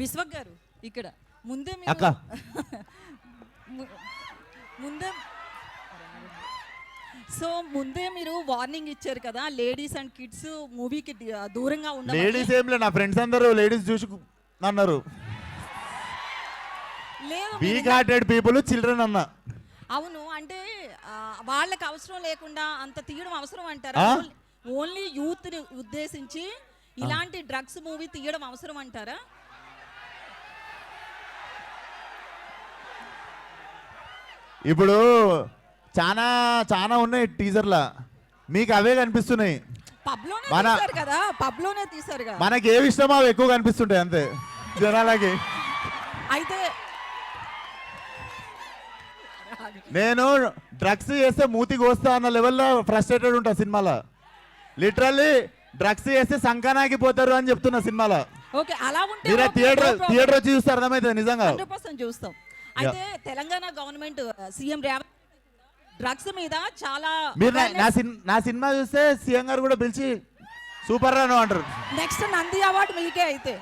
విశ్వక్ గారు ఇక్కడ ముందే అక్క ముందే సో ముందే మీరు వార్నింగ్ ఇచ్చారు కదా, లేడీస్ అండ్ కిడ్స్ మూవీకి దూరంగా ఉండాలి. లేడీస్ ఏం లేదు, నా ఫ్రెండ్స్ అందరూ లేడీస్ చూసి అన్నారు. వీక్ హార్టెడ్ పీపుల్ చిల్డ్రన్ అన్న. అవును, అంటే వాళ్ళకి అవసరం లేకుండా అంత తీయడం అవసరం అంటారా? ఓన్లీ యూత్ ని ఉద్దేశించి ఇలాంటి డ్రగ్స్ మూవీ తీయడం అవసరం అంటారా? ఇప్పుడు చాలా చాలా ఉన్నాయి టీజర్లా, మీకు అవే కనిపిస్తున్నాయి. పబ్లోనే తీశారు కదా, మనకి ఏవి ఇష్టమో అవి ఎక్కువ కనిపిస్తుంటాయి అంతే జనాలకి. అయితే నేను డ్రగ్స్ చేస్తే మూతికి వస్తా అన్న లెవెల్లో ఫ్రస్ట్రేటెడ్ ఉంటా సినిమాలో. లిటరల్లీ డ్రగ్స్ చేస్తే సంకనాకి పోతారు అని చెప్తున్నా సినిమాలో. ఓకే, అలా ఉంటే థియేటర్ వచ్చి చూస్తే అర్థమవుతుంది నిజంగా. 100% చూస్తాం. అయితే Telangana government CM Revanth drugs మీద చాలా నా సినిమా చూస్తే సీఎం గారు కూడా పిలిచి సూపర్ రాను అంటారు. నెక్స్ట్ నంది అవార్డు మీకే. అయితే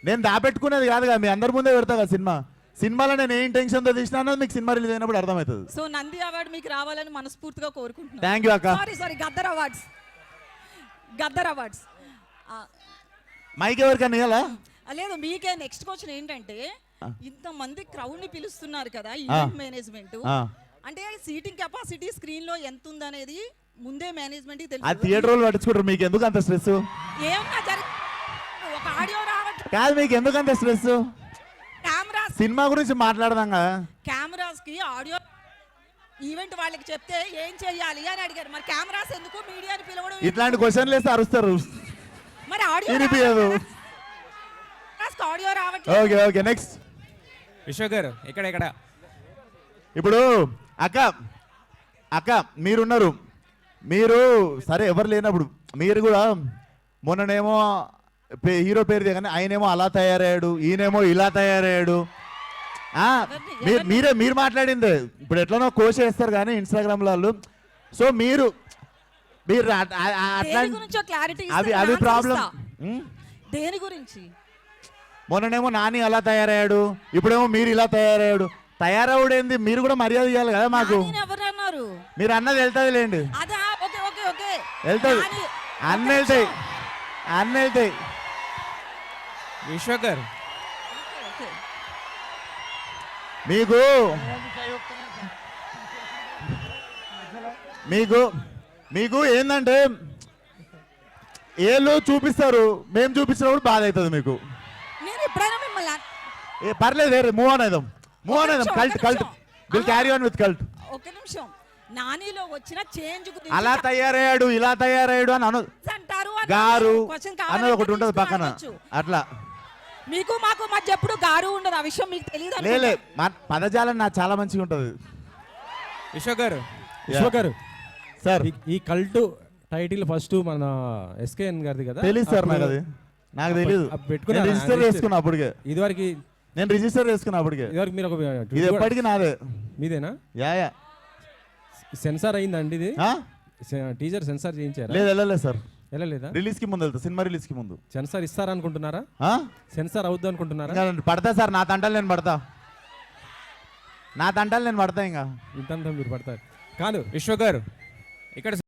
నేను దాపెట్టుకునేది కాదుగా, మీ అందరి ముందే పెడతా కదా సినిమాలో నేను ఏ ఇంటెన్షన్ తో తీసినా మీకు సినిమా రిలీజ్ అయినప్పుడు అర్థమవుతుంది. సో నంది అవార్డు మీకు రావాలని మనస్ఫూర్తిగా కోరుకుంటున్నాను. థ్యాంక్ యూ అక్క. సారీ గద్దర్ అవార్డ్స్ మైక్ ఎవరికన్నా ఇవ్వాలా? లేదు, మీకే. నెక్స్ట్ క్వశ్చన్ ఏంటంటే, ఇంతమంది క్రౌడ్ ని పిలుస్తున్నారు కదా ఈవెంట్ మేనేజ్మెంట్, అంటే సీటింగ్ కెపాసిటీ స్క్రీన్ లో ఎంత ఉందనేది ముందే మేనేజ్మెంట్ తెలుసు. ఆ థియేటర్ వాళ్ళు పట్టించుకుంటారు, మీకు ఎందుకు అంత స్ట్రెస్? ఒక ఆడియో రావట్లేదు కాదు, మీకు ఎందుకు అంత స్ట్రెస్? కెమెరా సినిమా గురించి మాట్లాడదాం కదా. కెమెరాస్ కి ఆడియో ఈవెంట్ వాళ్ళకి చెప్తే ఏం చెయ్యాలి అని అడిగారు. మరి కెమెరాస్ ఎందుకు, మీడియాని పిలవడం? ఇట్లాంటి క్వశ్చన్లు వేస్తే అరుస్తారు. మరి ఆడియో రావట్లేదు. ఓకే ఓకే, నెక్స్ట్ విశ్వక్ గారు ఇక్కడ ఇప్పుడు అక్క మీరున్నారు, మీరు సరే ఎవరు లేనప్పుడు మీరు కూడా మొన్ననేమో హీరో పేరు దిగని ఆయనేమో అలా తయారయ్యాడు, ఈయనేమో ఇలా తయారయ్యాడు. మీరు మాట్లాడిందే ఇప్పుడు ఎట్లనో కోష్ చేస్తారు కానీ ఇన్స్టాగ్రామ్ వాళ్ళు. సో మీరు అవి ప్రాబ్లం. దేని గురించి? మొన్ననేమో నాని అలా తయారయ్యాడు, ఇప్పుడేమో మీరు ఇలా తయారయ్యాడు. తయారవుడేంది, మీరు కూడా మర్యాద ఇవ్వాలి కదా మాకు. మీరు అన్నది వెళ్తుంది లేండి, వెళ్తుంది, అన్న వెళ్తాయి. విశ్వక్ గారు మీకు ఏంటంటే ఏళ్ళు చూపిస్తారు, మేము చూపించినప్పుడు బాధ అవుతుంది మీకు. పర్లేదు, మూవ్ ఆన్ అయిదాం. Cult will carry on with cult. ఒక నిమిషం, నానిలో వచ్చిన చేంజ్ గురించి అలా తయారయ్యాడు, ఇలా తయారయ్యాడు అని అంటారు గారు అన్నది ఒకటి ఉంటుంది పక్కన. అట్లా మీకు మాకు మధ్య ఎప్పుడు గారు ఉండదు, ఆ విషయం మీకు తెలియదు. లేలే, పదజాలం నాకు చాలా మంచిగా ఉంటుంది. విశ్వక్ గారు సార్, ఈ కల్ట్ టైటిల్ ఫస్ట్ మన ఎస్కేఎన్ గారిది కదా? తెలియదు సార్, నాకు తెలియదు. పెట్టుకున్నా, రిజిస్టర్ చేసుకున్నా అప్పటికే. ఇదివరకు నేను రిజిస్టర్ చేసుకున్నా అప్పటికే. ఇదివరకు మీరు ఇది ఎప్పటికీ నాదే. మీదేనా? యా సెన్సార్ అయిందండి ఇది? టీజర్ సెన్సార్ చేయించారా? లేదు సార్, వెళ్ళలేదా? రిలీజ్ కి ముందు వెళ్తా, సినిమా రిలీజ్ కి ముందు. సెన్సార్ ఇస్తారనుకుంటున్నారా? సెన్సార్ అవుద్ది అనుకుంటున్నారా? పడతా సార్, నా తంటాలు నేను పడతా ఇంకా ఇంతంతా మీరు పడతారు. కాదు విశ్వక్ గారు ఇక్కడ